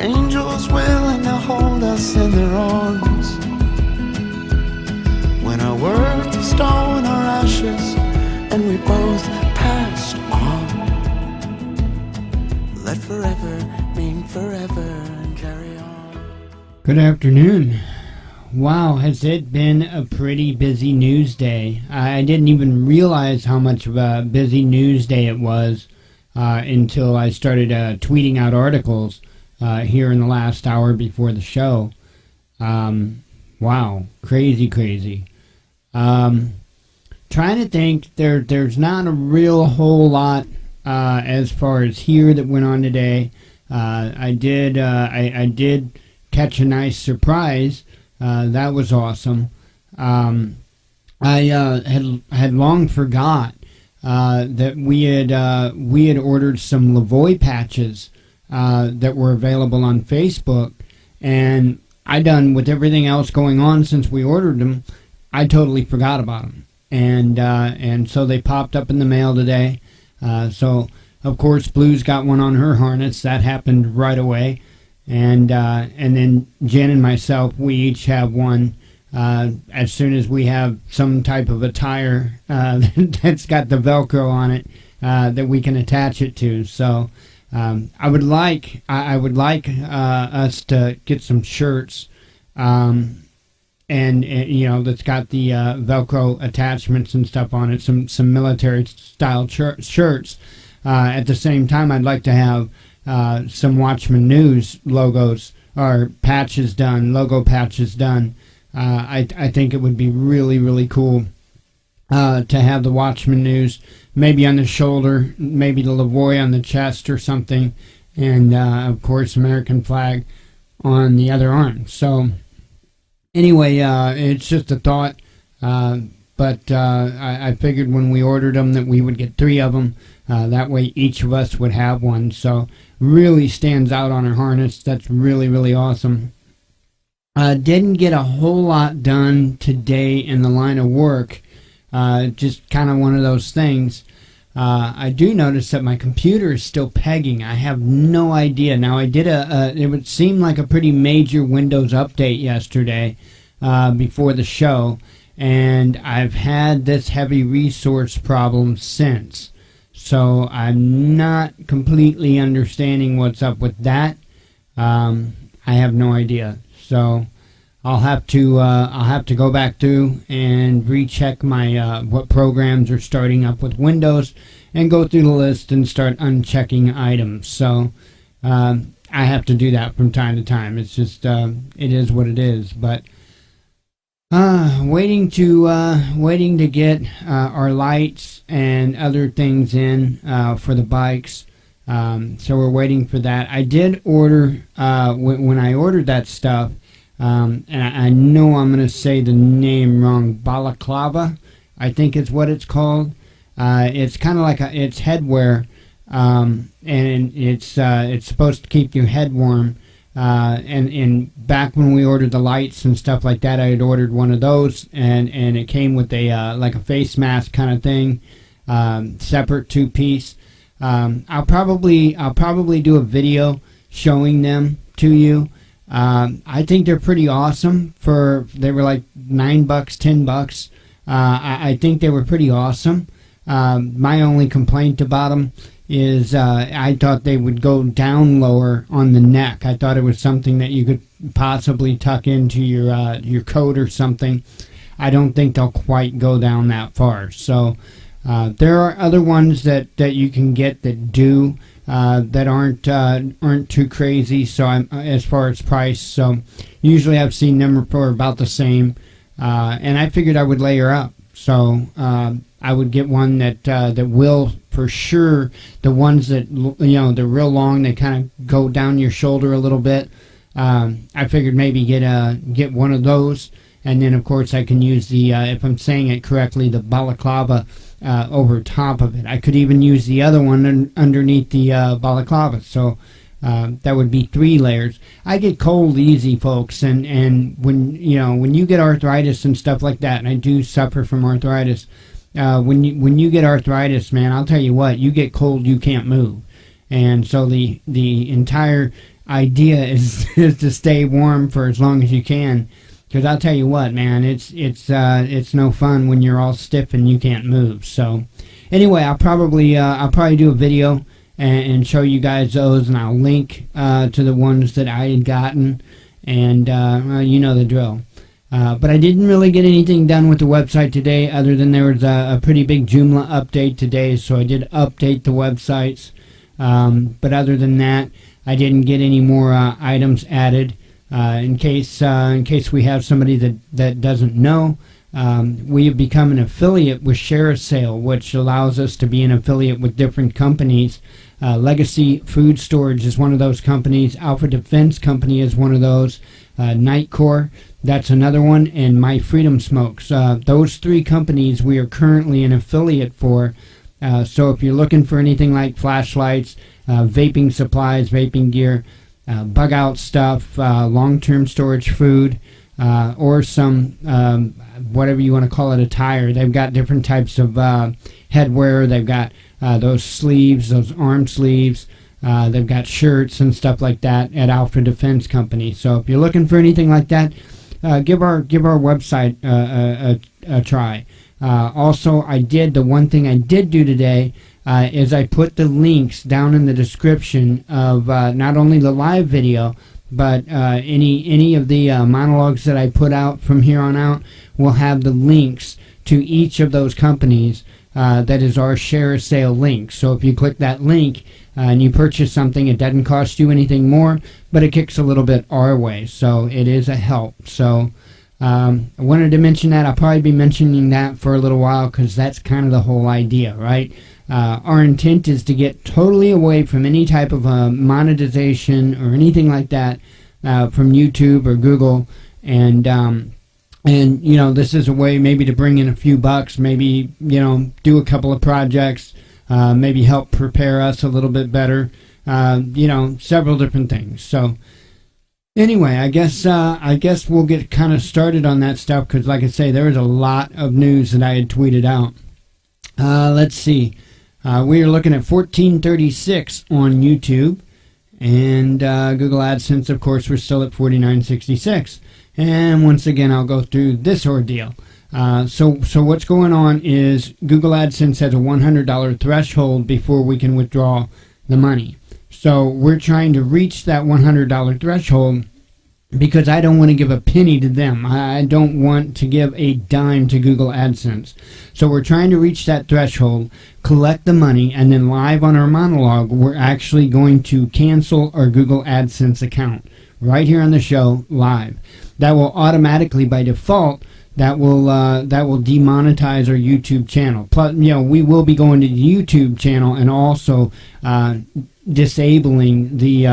angels willing to hold us in their arms. When our worth of stone, our ashes, and we both passed on. Let forever mean forever and carry on. Good afternoon. Wow, has it been a pretty busy news day. I didn't even realize how much of a busy news day it was until I started tweeting out articles here in the last hour before the show. Wow, crazy. Trying to think, there's not a real whole lot as far as here that went on today. I did catch a nice surprise. That was awesome. I had long forgot that we had ordered some Lavoie patches that were available on Facebook, and I done with everything else going on since we ordered them. I totally forgot about them, and so they popped up in the mail today. So of course Blue's got one on her harness. That happened right away. And then Jen and myself, we each have one as soon as we have some type of a tire that's got the Velcro on it that we can attach it to. So I would like us to get some shirts and you know, that's got the Velcro attachments and stuff on it, some military style shirts. At the same time, I'd like to have some Watchman News logos or patches done, logo patches done. I think it would be really cool to have the Watchman News maybe on the shoulder, maybe the Lavoie on the chest or something, and of course American flag on the other arm. So anyway, it's just a thought, but I figured when we ordered them that we would get 3 of them. That way each of us would have one. So really stands out on her harness. That's really awesome. Didn't get a whole lot done today in the line of work. Just kind of one of those things. I do notice that my computer is still pegging. I have no idea. Now I did it would seem like a pretty major Windows update yesterday before the show, and I've had this heavy resource problem since. So I'm not completely understanding what's up with that. I have no idea. So I'll have to go back through and recheck my what programs are starting up with Windows and go through the list and start unchecking items. So I have to do that from time to time. It's just it is what it is. But waiting to get our lights and other things in for the bikes. So we're waiting for that. I did order when I ordered that stuff, and I know I'm going to say the name wrong. Balaclava, I think is what it's called. It's kind of like it's headwear, and it's supposed to keep your head warm. And back when we ordered the lights and stuff like that, I had ordered one of those, and it came with a like a face mask kind of thing, separate 2-piece. I'll probably do a video showing them to you. I think they're pretty awesome. They were like $9, $10. I think they were pretty awesome. My only complaint about them is I thought they would go down lower on the neck. I thought it was something that you could possibly tuck into your coat or something. I don't think they'll quite go down that far. So there are other ones that you can get that do that aren't too crazy. So as far as price, so usually I've seen them for about the same, and I figured I would layer up. So I would get one that will for sure. The ones that, you know, they're real long, they kind of go down your shoulder a little bit. I figured maybe get one of those, and then of course I can use the if I'm saying it correctly, the balaclava over top of it. I could even use the other one underneath the balaclava. So that would be 3 layers. I get cold easy, folks, and when you get arthritis and stuff like that, and I do suffer from arthritis. When you get arthritis, man, I'll tell you what, you get cold, you can't move. And so the entire idea is, is to stay warm for as long as you can. Because I'll tell you what, man, it's no fun when you're all stiff and you can't move. So anyway, I'll probably do a video and show you guys those, and I'll link to the ones that I had gotten, and you know the drill. But I didn't really get anything done with the website today, other than there was a pretty big Joomla update today, so I did update the websites. But other than that, I didn't get any more items added. In case we have somebody that doesn't know, we have become an affiliate with ShareASale, which allows us to be an affiliate with different companies. Legacy Food Storage is one of those companies. Alpha Defense Company is one of those. Nitecore, that's another one, and My Freedom Smokes. Those three companies we are currently an affiliate for. So if you're looking for anything like flashlights, vaping supplies, vaping gear, bug out stuff, long-term storage food, or some whatever you want to call it, attire. They've got different types of headwear. They've got those sleeves, those arm sleeves. They've got shirts and stuff like that at Alpha Defense Company. So if you're looking for anything like that, give our website a try. Also, the one thing I did do today is I put the links down in the description of not only the live video, but any of the monologues that I put out from here on out will have the links to each of those companies. That is our ShareASale link. So if you click that link and you purchase something, it doesn't cost you anything more, but it kicks a little bit our way. So it is a help. So I wanted to mention that. I'll probably be mentioning that for a little while, because that's kind of the whole idea, right? Our intent is to get totally away from any type of monetization or anything like that from YouTube or Google, and you know, this is a way maybe to bring in a few bucks, maybe, you know, do a couple of projects, maybe help prepare us a little bit better, you know, several different things. So anyway, I guess we'll get kind of started on that stuff, because like I say, there was a lot of news that I had tweeted out. Let's see. We are looking at 1436 on YouTube, and Google AdSense, of course, we're still at 4966. And once again, I'll go through this ordeal. So what's going on is Google AdSense has a $100 threshold before we can withdraw the money. So we're trying to reach that $100 threshold, because I don't want to give a penny to them. I don't want to give a dime to Google AdSense. So we're trying to reach that threshold, collect the money, and then live on our monologue, we're actually going to cancel our Google AdSense account right here on the show live. That will automatically, by default, that will demonetize our YouTube channel. Plus, you know, we will be going to the YouTube channel and also disabling the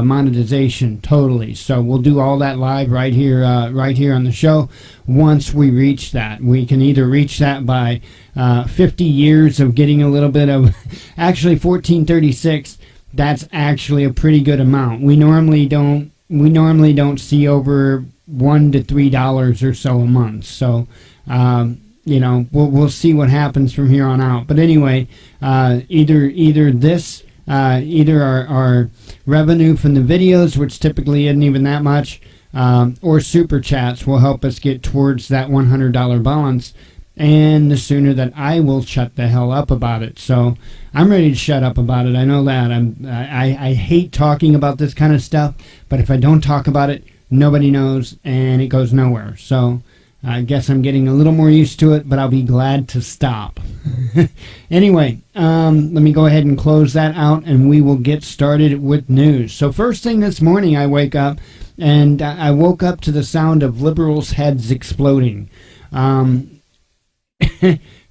monetization totally. So we'll do all that live right here on the show. Once we reach that, we can either reach that by 50 years of getting a little bit of actually 1436. That's actually a pretty good amount. We normally don't see over $1 to $3 or so a month. So you know, we'll see what happens from here on out. But anyway, either our revenue from the videos, which typically isn't even that much, or super chats will help us get towards that $100 balance. And the sooner that I will shut the hell up about it. So I'm ready to shut up about it. I know that. I hate talking about this kind of stuff, but if I don't talk about it, nobody knows, and it goes nowhere. So I guess I'm getting a little more used to it, but I'll be glad to stop. Anyway, let me go ahead and close that out, and we will get started with news. So first thing this morning, I wake up, and I woke up to the sound of liberals' heads exploding.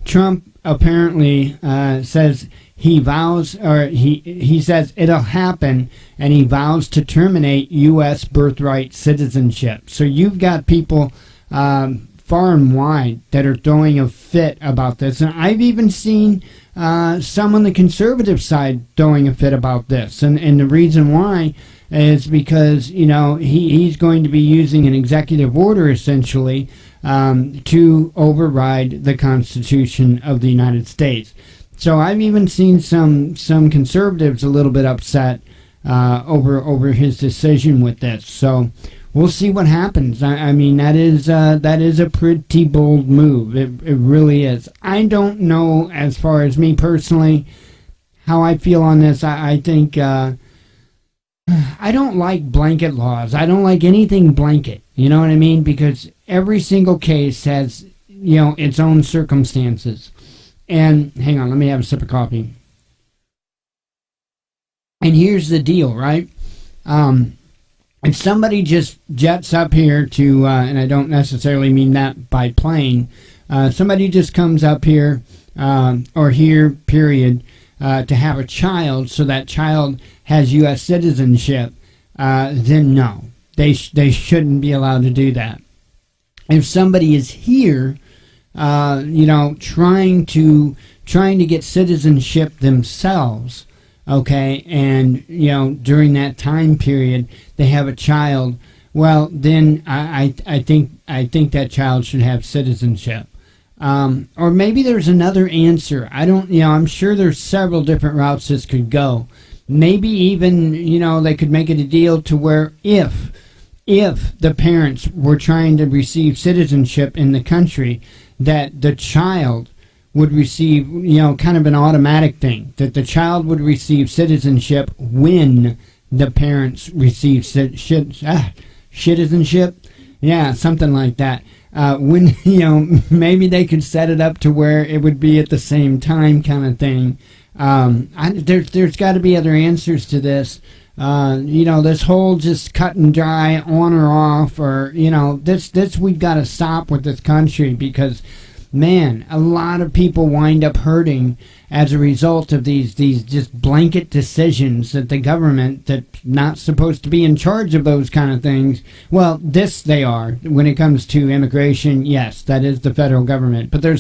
Trump apparently says he vows, or he says it'll happen, and he vows to terminate U.S. birthright citizenship. So you've got people far and wide that are throwing a fit about this, and I've even seen some on the conservative side throwing a fit about this, and the reason why is because, you know, he's going to be using an executive order essentially to override the Constitution of the United States. So I've even seen some conservatives a little bit upset over his decision with this. So we'll see what happens. I mean, that is a pretty bold move. It really is. I don't know, as far as me personally, how I feel on this. I think I don't like blanket laws. I don't like anything blanket. You know what I mean? Because every single case has, its own circumstances. And hang on, let me have a sip of coffee. And here's the deal, right? If somebody just jets up here to, and I don't necessarily mean that by plane, somebody just comes up here, or here, period, to have a child, so that child has U.S. citizenship, then no, they shouldn't be allowed to do that. If somebody is here, trying to get citizenship themselves, okay, and during that time period they have a child, well, then I think that child should have citizenship. Or maybe there's another answer. I don't, I'm sure there's several different routes this could go. Maybe even, they could make it a deal to where if the parents were trying to receive citizenship in the country, that the child would receive, kind of an automatic thing, that the child would receive citizenship when the parents receive citizenship. Yeah, something like that. When, maybe they could set it up to where it would be at the same time kind of thing. There's got to be other answers to this. This whole just cut and dry on or off, or, this we've got to stop with this country, because, man, a lot of people wind up hurting as a result of these just blanket decisions that the government, that's not supposed to be in charge of those kind of things. Well, they are. When it comes to immigration, yes, that is the federal government. But there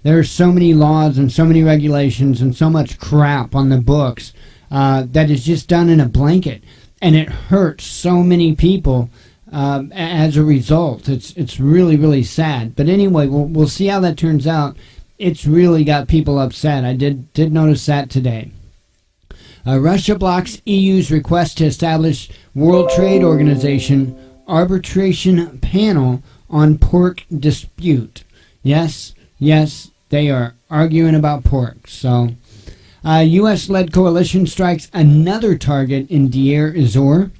are so many laws and so many regulations and so much crap on the books that is just done in a blanket, and it hurts so many people as a result. It's really, really sad. But anyway, we'll see how that turns out. It's really got people upset. I did notice that today. Russia blocks EU's request to establish World Trade Organization arbitration panel on pork dispute. Yes, they are arguing about pork. So, U.S.-led coalition strikes another target in Deir ez-Zor.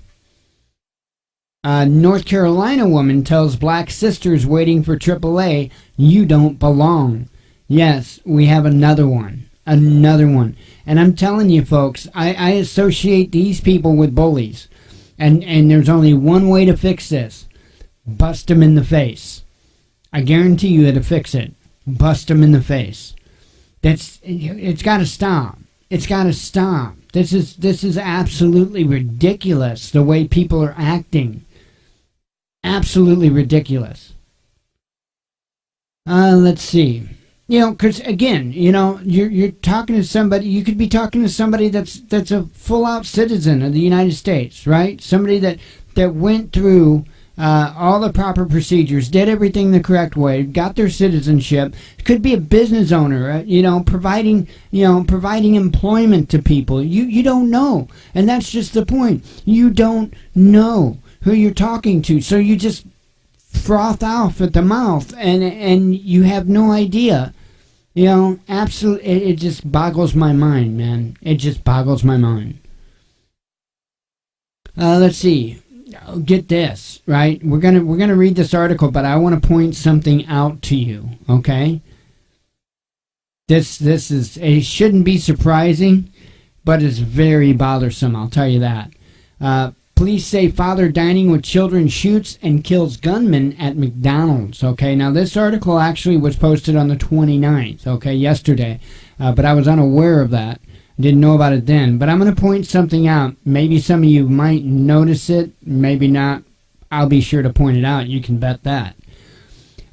North Carolina woman tells black sisters waiting for AAA, "You don't belong." Yes, we have another one. And I'm telling you, folks, I associate these people with bullies. And there's only one way to fix this. Bust them in the face. I guarantee you it'll fix it. Bust them in the face. It's got to stop. It's got to stop. This is absolutely ridiculous, the way people are acting. Absolutely ridiculous. Let's see. Because again, you're talking to somebody. You could be talking to somebody that's a full-out citizen of the United States, right? Somebody that went through all the proper procedures, did everything the correct way, got their citizenship. Could be a business owner, providing employment to people. You don't know, and that's just the point. You don't know who you're talking to, so you just froth off at the mouth, and you have no idea. Absolutely, it just boggles my mind, man. It just boggles my mind. Let's see. Get this, right? We're gonna read this article, but I want to point something out to you, okay? This is, it shouldn't be surprising, but it's very bothersome, I'll tell you that. Police say father dining with children shoots and kills gunman at McDonald's. Okay, now this article actually was posted on the 29th, okay, yesterday. But I was unaware of that. Didn't know about it then. But I'm going to point something out. Maybe some of you might notice it, maybe not. I'll be sure to point it out. You can bet that.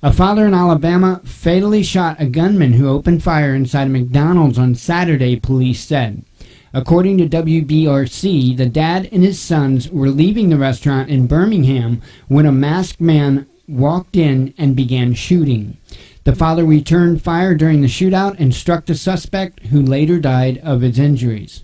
A father in Alabama fatally shot a gunman who opened fire inside a McDonald's on Saturday, police said. According to WBRC, the dad and his sons were leaving the restaurant in Birmingham when a masked man walked in and began shooting. The father returned fire during the shootout and struck the suspect, who later died of his injuries.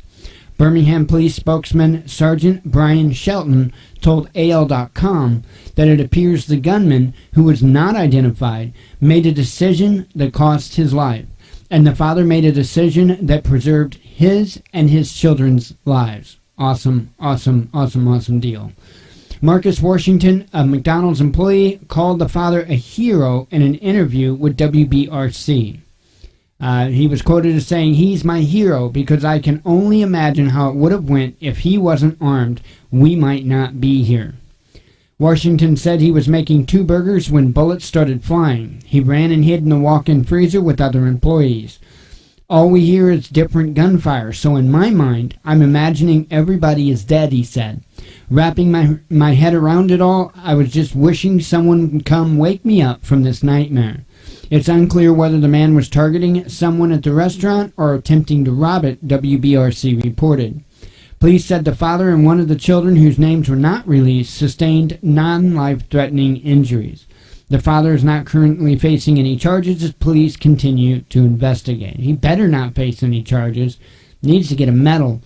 Birmingham police spokesman Sergeant Brian Shelton told AL.com that it appears the gunman, who was not identified, made a decision that cost his life, and the father made a decision that preserved his and his children's lives. Awesome, awesome, awesome, awesome deal. Marcus Washington, a McDonald's employee, called the father a hero in an interview with WBRC. He was quoted as saying, "He's my hero because I can only imagine how it would have went if he wasn't armed. We might not be here." Washington said he was making 2 burgers when bullets started flying. He ran and hid in the walk-in freezer with other employees. "All we hear is different gunfire, so in my mind, I'm imagining everybody is dead," he said. "Wrapping my head around it all, I was just wishing someone would come wake me up from this nightmare." It's unclear whether the man was targeting someone at the restaurant or attempting to rob it, WBRC reported. Police said the father and one of the children, whose names were not released, sustained non-life-threatening injuries. The father is not currently facing any charges as police continue to investigate. He better not face any charges. Needs to get a medal.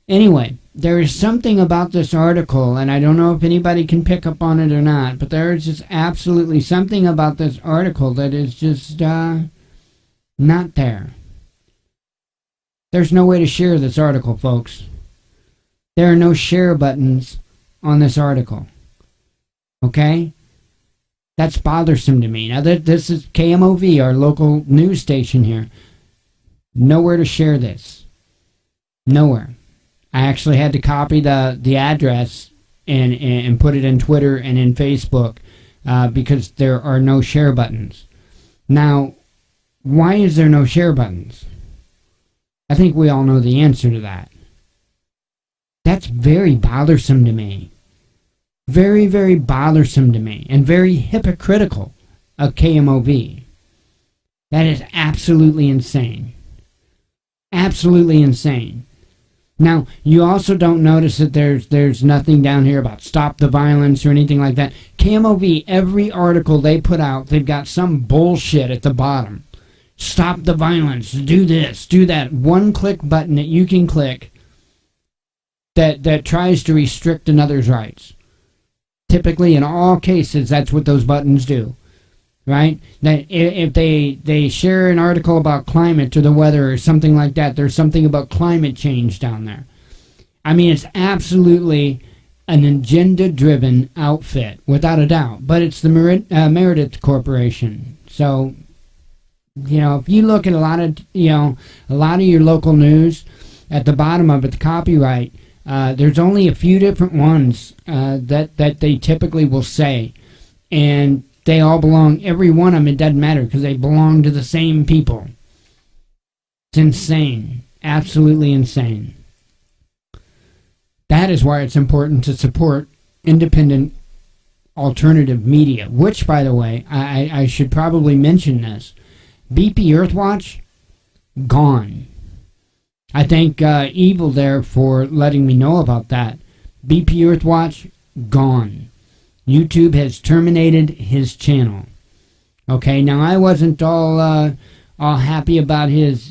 Anyway, there is something about this article, and I don't know if anybody can pick up on it or not, but there is just absolutely something about this article that is just not there. There's no way to share this article, folks. There are no share buttons on this article. Okay? That's bothersome to me. Now, this is KMOV, our local news station here. Nowhere to share this. Nowhere. I actually had to copy the address and put it in Twitter and in Facebook because there are no share buttons. Now, why is there no share buttons? I think we all know the answer to that. That's very bothersome to me. Very, very bothersome to me, and very hypocritical of KMOV. That is absolutely insane. Absolutely insane. Now, you also don't notice that there's nothing down here about stop the violence or anything like that. KMOV, every article they put out, they've got some bullshit at the bottom. Stop the violence, do this, do that. One-click button that you can click that tries to restrict another's rights. Typically, in all cases, that's what those buttons do. Right? That if they share an article about climate or the weather or something like that, there's something about climate change down there. I mean, it's absolutely an agenda-driven outfit, without a doubt. But it's the Meredith Corporation. So, if you look at a lot of your local news, at the bottom of it, the copyright, there's only a few different ones that they typically will say, and they all belong, every one of them, it doesn't matter, because they belong to the same people. It's insane. Absolutely insane. That is why it's important to support independent alternative media, which, by the way, I should probably mention this. BP Earthwatch, gone. I thank Evil there for letting me know about that. BP Earthwatch, gone. YouTube has terminated his channel. Okay, now I wasn't all happy about his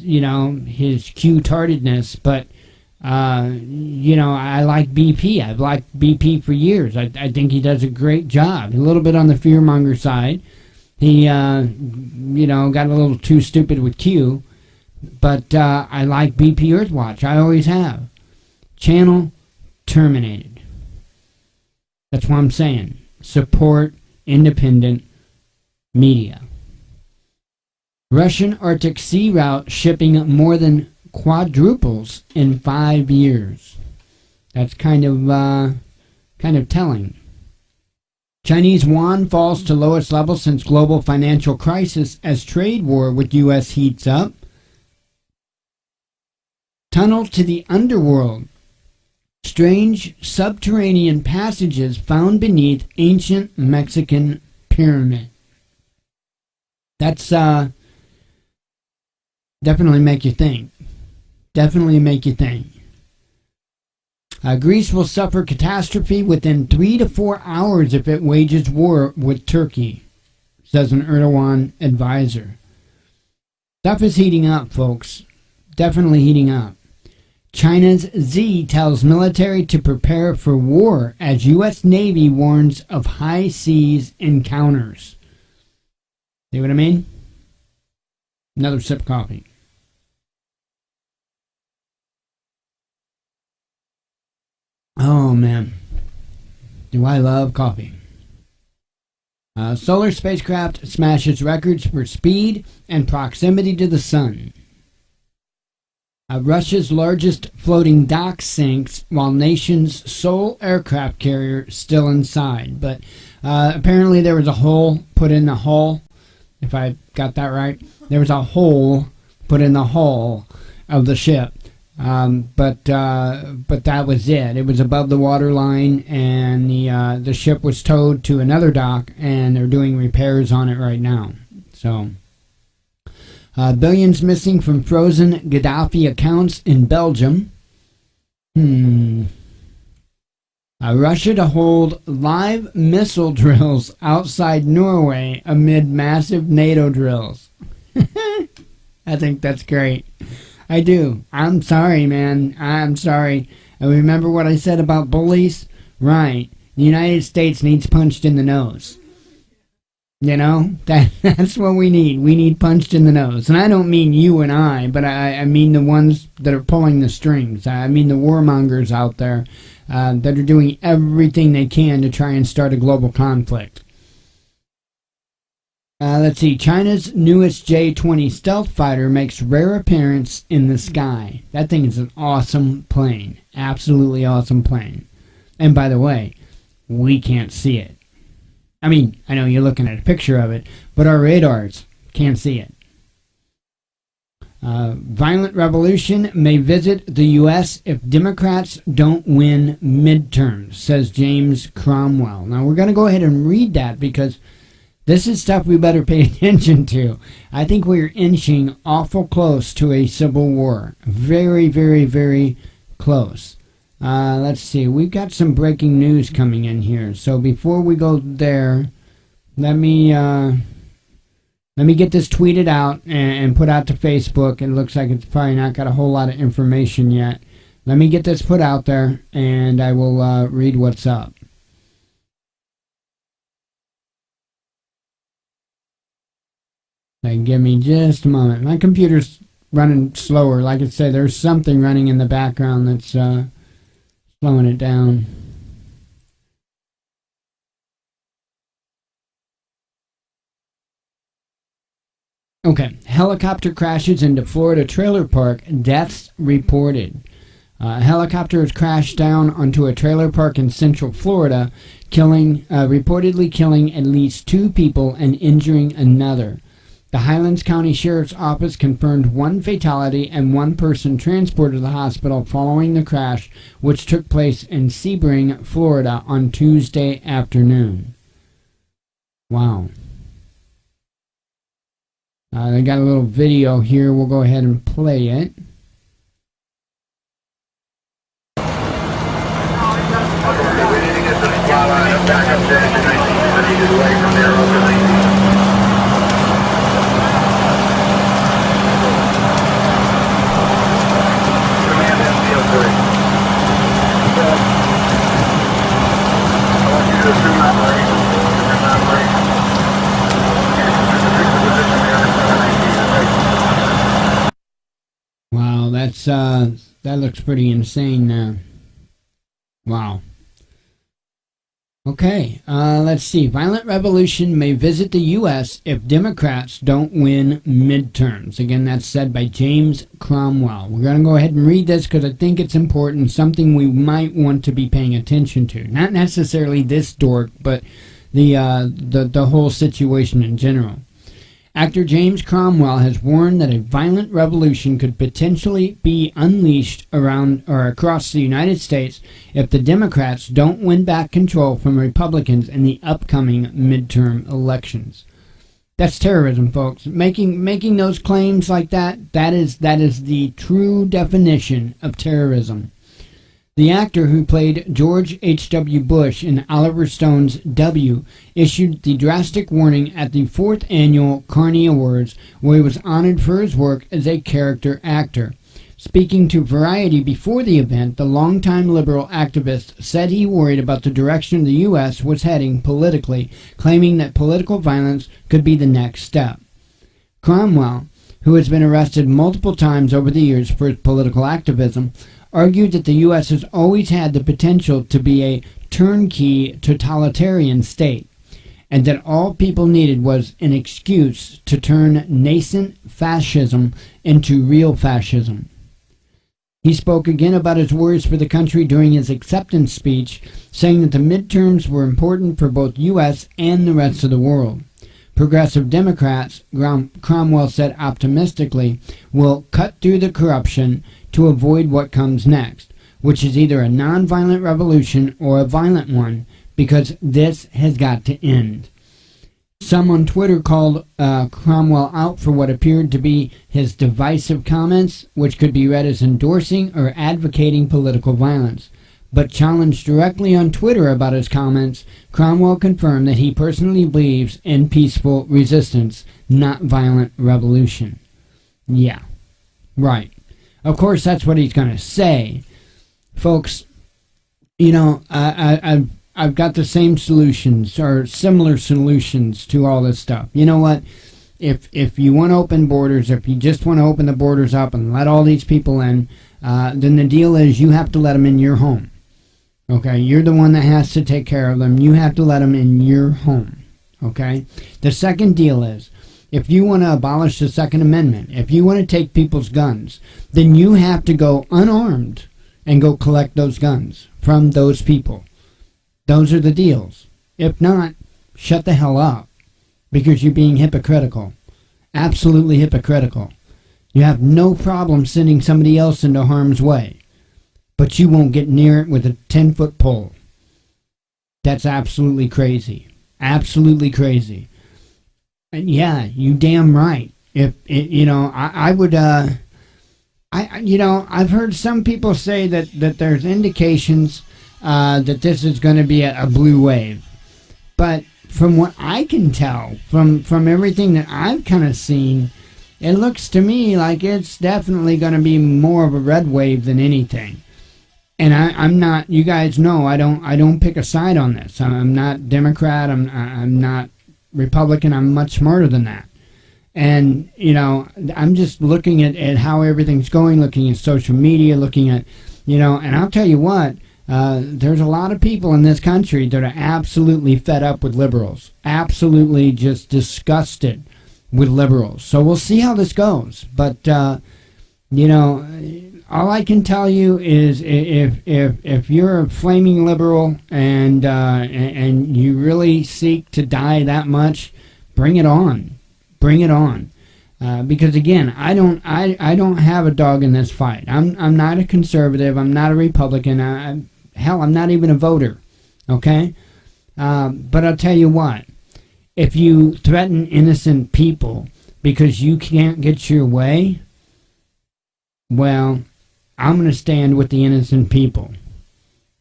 Q-tardedness, but I like BP. I've liked BP for years. I think he does a great job. A little bit on the fearmonger side. He got a little too stupid with Q, but I like BP Earthwatch. I always have. Channel terminated. That's what I'm saying. Support independent media. Russian Arctic Sea route shipping more than quadruples in 5 years. That's kind of telling. Chinese yuan falls to lowest level since global financial crisis as trade war with U.S. heats up. Tunnel to the underworld. Strange subterranean passages found beneath ancient Mexican pyramid. That's definitely make you think. Definitely make you think. Greece will suffer catastrophe within 3 to 4 hours if it wages war with Turkey, says an Erdogan advisor. Stuff is heating up, folks. Definitely heating up. China's Xi tells military to prepare for war as U.S. Navy warns of high seas encounters. See what I mean? Another sip of coffee. Oh, man. Do I love coffee. Solar spacecraft smashes records for speed and proximity to the sun. Russia's largest floating dock sinks while nation's sole aircraft carrier still inside. But apparently there was a hole put in the hull. If I got that right. There was a hole put in the hull of the ship. But that was it. It was above the waterline, and the ship was towed to another dock, and they're doing repairs on it right now. So, billions missing from frozen Gaddafi accounts in Belgium. Russia to hold live missile drills outside Norway amid massive NATO drills. I think that's great. I do. I'm sorry, man. I'm sorry. And remember what I said about bullies? Right. The United States needs punched in the nose. You know? That's what we need. We need punched in the nose. And I don't mean you and I, but I mean the ones that are pulling the strings. I mean the warmongers out there that are doing everything they can to try and start a global conflict. Let's see. China's newest J-20 stealth fighter makes rare appearance in the sky. That thing is an awesome plane. Absolutely awesome plane. And by the way, we can't see it. I mean, I know you're looking at a picture of it, but our radars can't see it. Violent revolution may visit the U.S. if Democrats don't win midterms, says James Cromwell. Now, we're going to go ahead and read that because this is stuff we better pay attention to. I think we're inching awful close to a civil war. Very, very, very close. Let's see. We've got some breaking news coming in here. So before we go there, let me get this tweeted out and put out to Facebook. It looks like it's probably not got a whole lot of information yet. Let me get this put out there, and I will read what's up. Give me just a moment. My computer's running slower. Like I said, there's something running in the background that's slowing it down. Okay. Helicopter crashes into Florida trailer park. Deaths reported. A helicopter has crashed down onto a trailer park in Central Florida, reportedly killing at least 2 people and injuring another. The Highlands County Sheriff's Office confirmed 1 fatality and 1 person transported to the hospital following the crash, which took place in Sebring, Florida on Tuesday afternoon. Wow. They got a little video here. We'll go ahead and play it. Wow, that looks pretty insane there. Wow. Okay, let's see. Violent revolution may visit the U.S. if Democrats don't win midterms. Again, that's said by James Cromwell. We're going to go ahead and read this because I think it's important, something we might want to be paying attention to. Not necessarily this dork, but the whole situation in general. Actor James Cromwell has warned that a violent revolution could potentially be unleashed around or across the United States if the Democrats don't win back control from Republicans in the upcoming midterm elections. That's terrorism, folks. Making those claims like that is the true definition of terrorism. The actor who played George H.W. Bush in Oliver Stone's W issued the drastic warning at the 4th Annual Carney Awards, where he was honored for his work as a character actor. Speaking to Variety before the event, the longtime liberal activist said he worried about the direction the U.S. was heading politically, claiming that political violence could be the next step. Cromwell, who has been arrested multiple times over the years for his political activism, argued that the U.S. has always had the potential to be a turnkey totalitarian state, and that all people needed was an excuse to turn nascent fascism into real fascism. He spoke again about his worries for the country during his acceptance speech, saying that the midterms were important for both U.S. and the rest of the world. Progressive Democrats, Cromwell said optimistically, will cut through the corruption to avoid what comes next, which is either a nonviolent revolution or a violent one, because this has got to end. Some on Twitter called Cromwell out for what appeared to be his divisive comments, which could be read as endorsing or advocating political violence. But challenged directly on Twitter about his comments, Cromwell confirmed that he personally believes in peaceful resistance, not violent revolution. Yeah, right. Of course, that's what he's going to say. Folks, you know, I've got the same solutions or similar solutions to all this stuff. You know what? If you want to open borders, if you just want to open the borders up and let all these people in, then the deal is you have to let them in your home. Okay? You're the one that has to take care of them. You have to let them in your home. Okay? The second deal is, if you want to abolish the Second Amendment, if you want to take people's guns, then you have to go unarmed and go collect those guns from those people. Those are the deals. If not, shut the hell up, because you're being hypocritical. Absolutely hypocritical. You have no problem sending somebody else into harm's way, but you won't get near it with a 10-foot pole. That's absolutely crazy. Absolutely crazy. And yeah, you damn right. If you know, I would. I've heard some people say that there's indications that this is going to be a blue wave, but from what I can tell, from everything that I've kind of seen, it looks to me like it's definitely going to be more of a red wave than anything. And I'm not. You guys know I don't pick a side on this. I'm not Democrat. I'm not Republican. I'm much smarter than that. And, you know, I'm just looking at how everything's going, looking at social media, looking at, you know, and I'll tell you what, there's a lot of people in this country that are absolutely fed up with liberals, absolutely just disgusted with liberals. So we'll see how this goes. But, you know, all I can tell you is if you're a flaming liberal and you really seek to die that much, bring it on. Bring it on, because again, I don't have a dog in this fight. I'm not a conservative. I'm not a Republican. Hell, I'm not even a voter. Okay, but I'll tell you what: if you threaten innocent people because you can't get your way, well, I'm going to stand with the innocent people.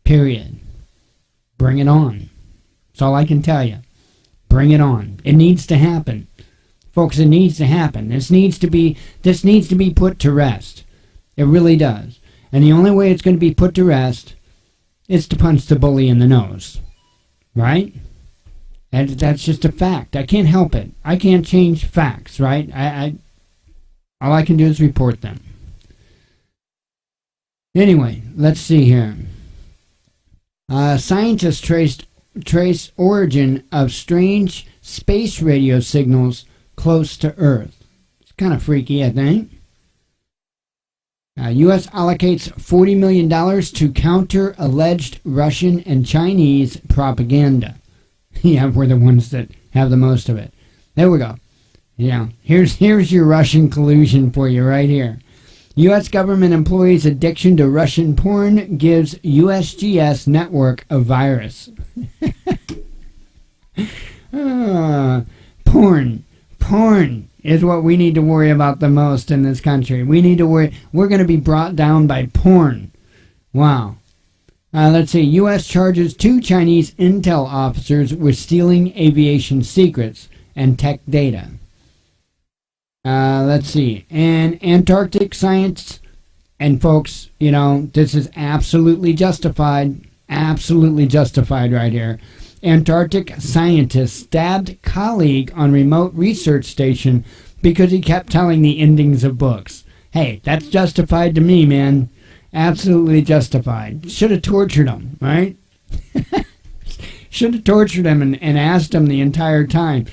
Period. Bring it on. That's all I can tell you. Bring it on. It needs to happen. Folks, it needs to happen. This needs to be put to rest. It really does. And the only way it's going to be put to rest is to punch the bully in the nose. Right? And that's just a fact. I can't help it. I can't change facts, right? All I can do is report them. Anyway, let's see here. Scientists trace origin of strange space radio signals close to Earth. It's kind of freaky, I think. U.S. allocates $40 million to counter alleged Russian and Chinese propaganda. Yeah, we're the ones that have the most of it. There we go. Yeah, here's your Russian collusion for you right here. U.S. government employees' addiction to Russian porn gives USGS network a virus. Porn is what we need to worry about the most in this country. We need to worry. We're going to be brought down by porn. Wow. Let's see. U.S. charges 2 Chinese intel officers with stealing aviation secrets and tech data. Let's see. An Antarctic science And folks, this is absolutely justified right here. Antarctic scientist stabbed colleague on remote research station because he kept telling the endings of books. Hey, that's justified to me, man. Absolutely justified. Should have tortured him, right? Should have tortured him and asked him the entire time,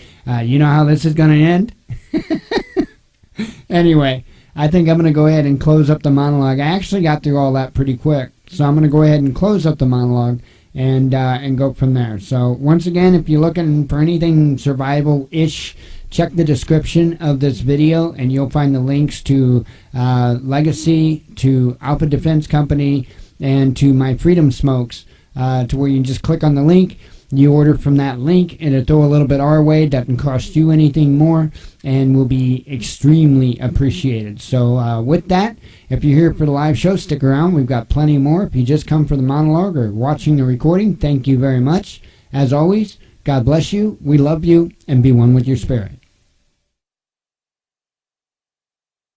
you know how this is going to end? Anyway, I think I'm going to go ahead and close up the monologue. I actually got through all that pretty quick. So I'm going to go ahead and close up the monologue and go from there. So once again, if you're looking for anything survival-ish, check the description of this video and you'll find the links to Legacy, to Alpha Defense Company, and to my Freedom Smokes, to where you can just click on the link. You order from that link, and it'll throw a little bit our way. Doesn't cost you anything more, and will be extremely appreciated. So with that, if you're here for the live show, stick around. We've got plenty more. If you just come for the monologue or watching the recording, thank you very much. As always, God bless you. We love you, and be one with your spirit.